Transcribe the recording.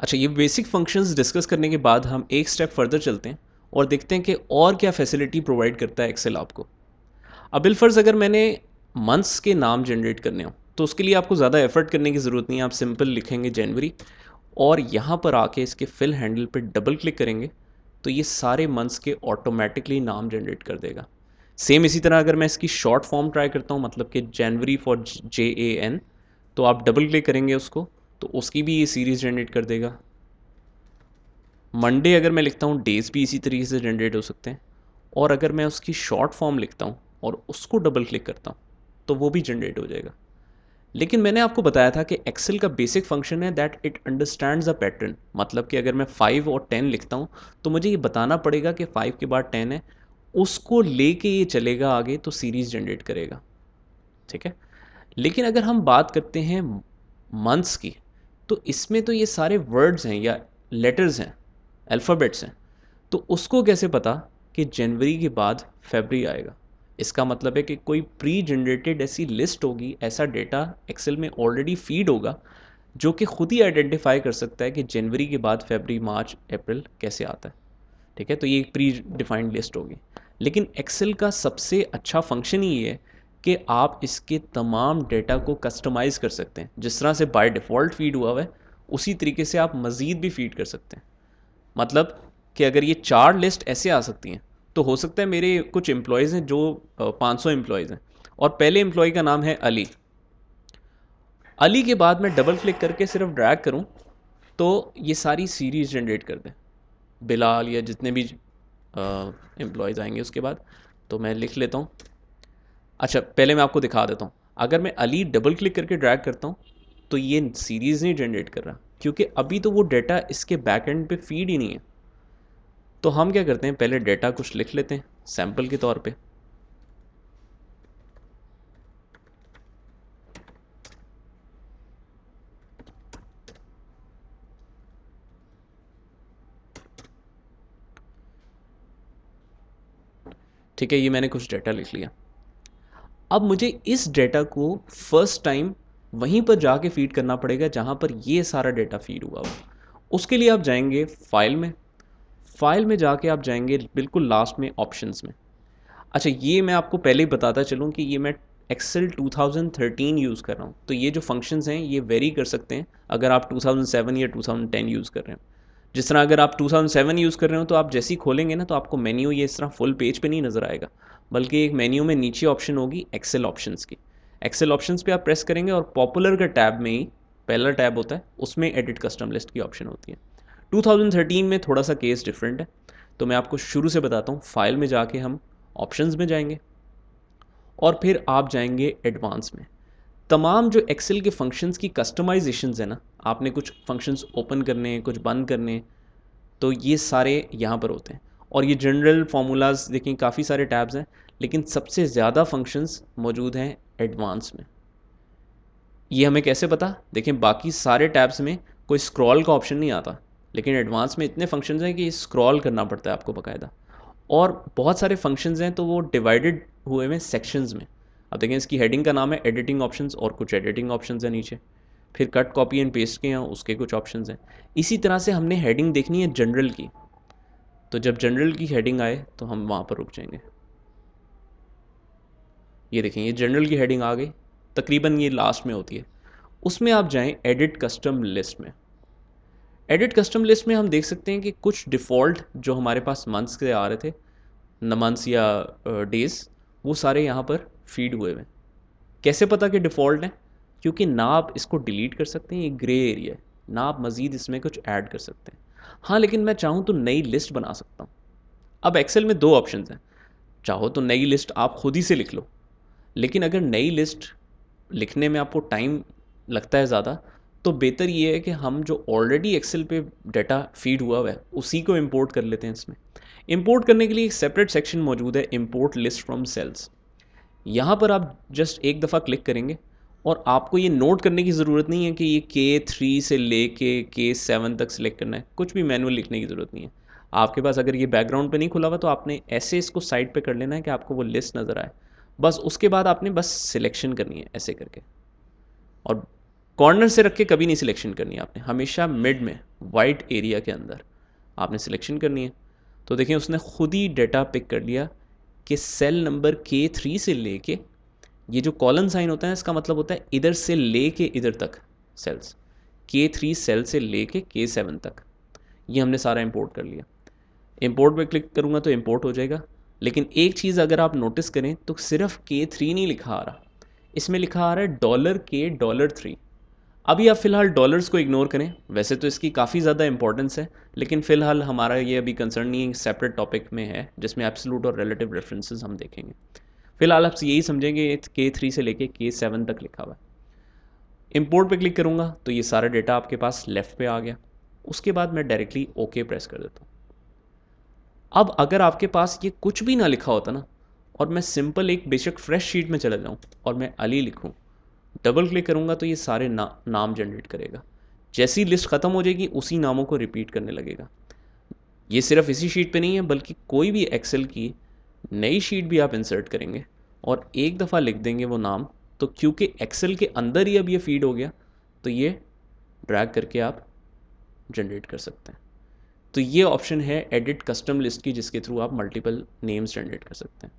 अच्छा, ये basic functions discuss करने के बाद हम एक स्टेप फर्दर चलते हैं और देखते हैं कि और क्या फैसिलिटी प्रोवाइड करता है एक्सेल आपको। अब बिलफर्ज अगर मैंने मंथ्स के नाम जनरेट करने हो तो उसके लिए आपको ज़्यादा एफर्ट करने की ज़रूरत नहीं है। आप सिंपल लिखेंगे जनवरी और यहाँ पर आके इसके फिल हैंडल पे डबल क्लिक करेंगे तो ये सारे मंथ्स के ऑटोमेटिकली नाम जनरेट कर देगा। सेम इसी तरह अगर मैं इसकी शॉर्ट फॉर्म ट्राई करता हूँ, मतलब कि जनवरी फॉर JAN, तो आप डबल क्लिक करेंगे उसको तो उसकी भी ये सीरीज़ जनरेट कर देगा। मंडे अगर मैं लिखता हूँ, डेज़ भी इसी तरीके से जनरेट हो सकते हैं। और अगर मैं उसकी शॉर्ट फॉर्म लिखता हूँ और उसको डबल क्लिक करता हूँ तो वो भी जनरेट हो जाएगा। लेकिन मैंने आपको बताया था कि एक्सेल का बेसिक फंक्शन है that it understands a pattern. मतलब कि अगर मैं 5 और 10 लिखता हूँ तो मुझे ये बताना पड़ेगा कि 5 के बाद 10 है, उसको लेके ये चलेगा आगे तो सीरीज जनरेट करेगा। ठीक है। लेकिन अगर हम बात करते हैं मंथ्स की, तो इसमें तो ये सारे वर्ड्स हैं या लेटर्स हैं, अल्फ़ाबेट्स हैं। तो उसको कैसे पता कि जनवरी के बाद फरवरी आएगा? इसका मतलब है कि कोई प्री जनरेटेड ऐसी लिस्ट होगी, ऐसा डेटा एक्सेल में ऑलरेडी फीड होगा जो कि खुद ही आइडेंटिफाई कर सकता है कि जनवरी के बाद फरवरी, मार्च, अप्रैल कैसे आता है। ठीक है, तो ये एक प्री डिफाइंड लिस्ट होगी। लेकिन एक्सेल का सबसे अच्छा फंक्शन ही ये है कि आप इसके तमाम डेटा को कस्टमाइज़ कर सकते हैं। जिस तरह से बाय डिफ़ॉल्ट फीड हुआ है उसी तरीके से आप मज़ीद भी फीड कर सकते हैं। मतलब कि अगर ये 4 लिस्ट ऐसे आ सकती हैं तो हो सकता है मेरे कुछ एम्प्लॉयज़ हैं जो 500 एम्प्लॉयज़ हैं और पहले एम्प्लॉय का नाम है अली। अली के बाद मैं डबल क्लिक करके सिर्फ ड्रैग करूं तो ये सारी सीरीज जनरेट कर दें, बिलाल या जितने भी एम्प्लॉयज़ आएंगे उसके बाद। तो मैं लिख लेता हूँ। अच्छा, पहले मैं आपको दिखा देता हूँ। अगर मैं अली डबल क्लिक करके ड्रैग करता हूँ तो ये सीरीज़ नहीं जनरेट कर रहा, क्योंकि अभी तो वो डाटा इसके बैक एंड पे फीड ही नहीं है। तो हम क्या करते हैं, पहले डाटा कुछ लिख लेते हैं सैम्पल के तौर पे। ठीक है, ये मैंने कुछ डाटा लिख लिया। अब मुझे इस डेटा को फर्स्ट टाइम वहीं पर जाके फीड करना पड़ेगा जहाँ पर ये सारा डेटा फीड हुआ हो। उसके लिए आप जाएंगे फाइल में, फाइल में जाके आप जाएंगे बिल्कुल लास्ट में ऑप्शंस में। अच्छा, ये मैं आपको पहले ही बताता चलूँ कि ये मैं एक्सेल 2013 यूज़ कर रहा हूँ, तो ये जो फंक्शंस हैं ये वेरी कर सकते हैं अगर आप 2007 या 2010 यूज़ कर रहे हो। जिस तरह अगर आप 2007 यूज़ कर रहे हो तो आप जैसे ही खोलेंगे ना तो आपको मेन्यू ये इस तरह फुल पेज पे नहीं नज़र आएगा, बल्कि एक मेन्यू में नीचे ऑप्शन होगी एक्सेल ऑप्शंस की। एक्सेल ऑप्शंस पे आप प्रेस करेंगे और पॉपुलर का टैब में ही पहला टैब होता है, उसमें एडिट कस्टम लिस्ट की ऑप्शन होती है। 2013 में थोड़ा सा केस डिफरेंट है, तो मैं आपको शुरू से बताता हूँ। फाइल में जाके हम ऑप्शंस में जाएंगे और फिर आप जाएंगे एडवांस में। तमाम जो एक्सेल के फंक्शंस की कस्टमाइजेशंस है ना, आपने कुछ फंक्शंस ओपन करने हैं, कुछ बंद करने हैं, तो ये सारे यहाँ पर होते हैं। और ये जनरल फार्मूलाज देखें, काफ़ी सारे टैब्स हैं, लेकिन सबसे ज़्यादा फंक्शंस मौजूद हैं एडवांस में। ये हमें कैसे पता? देखें, बाकी सारे टैब्स में कोई स्क्रॉल का ऑप्शन नहीं आता, लेकिन एडवांस में इतने फंक्शंस हैं कि स्क्रॉल करना पड़ता है आपको बाकायदा। और बहुत सारे फंक्शंस हैं तो वो डिवाइडेड हुए हैं सेक्शंस में। अब देखें, इसकी हेडिंग का नाम है एडिटिंग ऑप्शंस और कुछ एडिटिंग ऑप्शंस हैं नीचे। फिर कट कॉपी एंड पेस्ट के हैं, उसके कुछ ऑप्शंस हैं। इसी तरह से हमने हेडिंग देखनी है जनरल की, तो जब जनरल की हेडिंग आए तो हम वहाँ पर रुक जाएंगे। ये देखें, ये जनरल की हेडिंग आ गई, तकरीबन ये लास्ट में होती है। उसमें आप जाएं एडिट कस्टम लिस्ट में। एडिट कस्टम लिस्ट में हम देख सकते हैं कि कुछ डिफ़ॉल्ट जो हमारे पास मंथ्स के आ रहे थे, न मंथ्स या डेज़, वो सारे यहाँ पर फीड हुए हुए हैं। कैसे पता कि डिफ़ॉल्ट है? क्योंकि ना आप इसको डिलीट कर सकते हैं, ये ग्रे एरिया है, ना आप मज़ीद इसमें कुछ ऐड कर सकते हैं। हाँ, लेकिन मैं चाहूँ तो नई लिस्ट बना सकता हूँ। अब एक्सेल में दो ऑप्शंस हैं। चाहो तो नई लिस्ट आप खुद ही से लिख लो, लेकिन अगर नई लिस्ट लिखने में आपको टाइम लगता है ज़्यादा, तो बेहतर ये है कि हम जो ऑलरेडी एक्सेल पे डाटा फीड हुआ हुआ है उसी को इंपोर्ट कर लेते हैं इसमें। इंपोर्ट करने के लिए एक सेपरेट सेक्शन मौजूद है, इंपोर्ट लिस्ट फ्रॉम सेल्स। यहाँ पर आप जस्ट एक दफ़ा क्लिक करेंगे और आपको ये नोट करने की ज़रूरत नहीं है कि ये K3 से लेके K7 तक सिलेक्ट करना है, कुछ भी मैनुअल लिखने की ज़रूरत नहीं है। आपके पास अगर ये बैकग्राउंड पे नहीं खुला हुआ तो आपने ऐसे इसको साइड पे कर लेना है कि आपको वो लिस्ट नज़र आए। बस उसके बाद आपने बस सिलेक्शन करनी है ऐसे करके, और कॉर्नर से रख के कभी नहीं सिलेक्शन करनी है आपने, हमेशा मिड में वाइट एरिया के अंदर आपने सिलेक्शन करनी है। तो देखें उसने खुद ही डेटा पिक कर लिया कि सेल नंबर K3 से लेके, ये जो कॉलन साइन होता है इसका मतलब होता है इधर से लेके इधर तक सेल्स, K3 सेल से लेके K7 तक, ये हमने सारा इंपोर्ट कर लिया। इंपोर्ट पे क्लिक करूँगा तो इंपोर्ट हो जाएगा। लेकिन एक चीज़ अगर आप नोटिस करें तो सिर्फ K3 नहीं लिखा आ रहा, इसमें लिखा आ रहा है $K3। अभी आप फ़िलहाल डॉलर्स को इग्नोर करें, वैसे तो इसकी काफ़ी ज़्यादा इंपॉर्टेंस है, लेकिन फ़िलहाल हमारा ये अभी कंसर्न नहीं है, सेपरेट टॉपिक में है जिसमें एब्सोल्यूट और रिलेटिव रेफरेंसेस हम देखेंगे। फ़िलहाल आप यही समझेंगे K3 से लेके K7 तक लिखा हुआ है। इंपोर्ट पे क्लिक करूँगा तो ये सारा डेटा आपके पास लेफ़्ट पे आ गया। उसके बाद मैं डायरेक्टली ओके प्रेस कर देता हूँ। अब अगर आपके पास ये कुछ भी ना लिखा होता ना, और मैं सिंपल एक बेशक फ्रेश शीट में चला जाऊँ और मैं अली लिखूँ, डबल क्लिक करूँगा तो ये सारे नाम जनरेट करेगा। जैसी लिस्ट ख़त्म हो जाएगी उसी नामों को रिपीट करने लगेगा। ये सिर्फ इसी शीट पे नहीं है, बल्कि कोई भी एक्सेल की नई शीट भी आप इंसर्ट करेंगे और एक दफ़ा लिख देंगे वो नाम, तो क्योंकि एक्सेल के अंदर ही अब ये फीड हो गया, तो ये ड्रैग करके आप जनरेट कर सकते हैं। तो ये ऑप्शन है एडिट कस्टम लिस्ट की, जिसके थ्रू आप मल्टीपल नेम्स जनरेट कर सकते हैं।